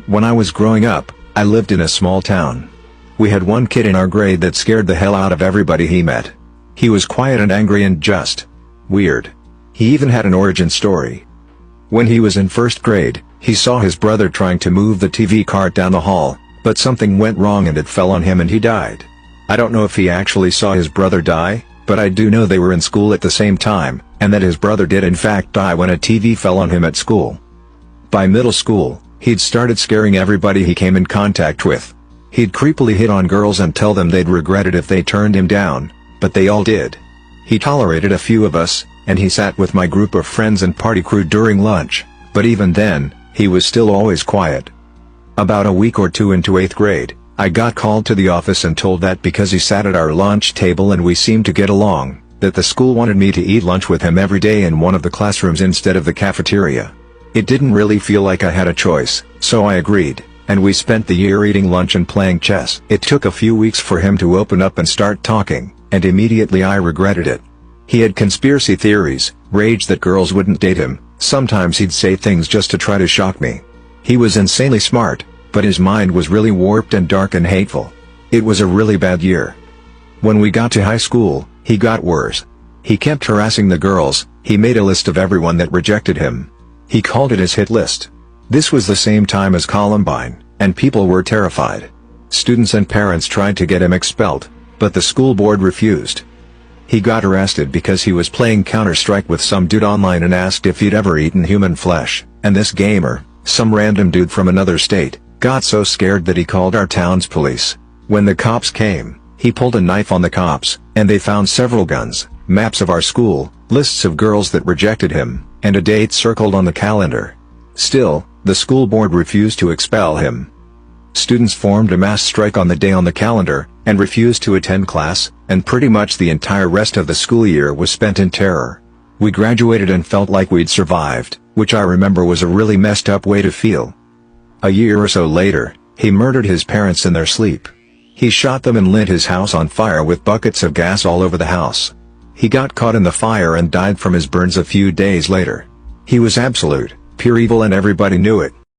When I was growing up, I lived in a small town. We had one kid in our grade that scared the hell out of everybody he met. He was quiet and angry and just weird. He even had an origin story. When he was in first grade, he saw his brother trying to move the TV cart down the hall, but something went wrong and it fell on him and he died. I don't know if he actually saw his brother die, but I do know they were in school at the same time, and that his brother did in fact die when a TV fell on him at school. By middle school, he'd started scaring everybody he came in contact with. He'd creepily hit on girls and tell them they'd regret it if they turned him down, but they all did. He tolerated a few of us, and he sat with my group of friends and party crew during lunch, but even then, he was still always quiet. About a week or two into 8th grade, I got called to the office and told that because he sat at our lunch table and we seemed to get along, that the school wanted me to eat lunch with him every day in one of the classrooms instead of the cafeteria. It didn't really feel like I had a choice, so I agreed, and we spent the year eating lunch and playing chess. It took a few weeks for him to open up and start talking, and immediately I regretted it. He had conspiracy theories, raged that girls wouldn't date him, sometimes he'd say things just to try to shock me. He was insanely smart, but his mind was really warped and dark and hateful. It was a really bad year. When we got to high school, he got worse. He kept harassing the girls, he made a list of everyone that rejected him. He called it his hit list. This was the same time as Columbine, and people were terrified. Students and parents tried to get him expelled, but the school board refused. He got arrested because he was playing Counter-Strike with some dude online and asked if he'd ever eaten human flesh, and this gamer, some random dude from another state, got so scared that he called our town's police. When the cops came, he pulled a knife on the cops, and they found several guns, maps of our school, lists of girls that rejected him, and a date circled on the calendar. Still, the school board refused to expel him. Students formed a mass strike on the day on the calendar, and refused to attend class, and pretty much the entire rest of the school year was spent in terror. We graduated and felt like we'd survived, which I remember was a really messed up way to feel. A year or so later, he murdered his parents in their sleep. He shot them and lit his house on fire with buckets of gas all over the house. He got caught in the fire and died from his burns a few days later. He was absolute, pure evil and everybody knew it.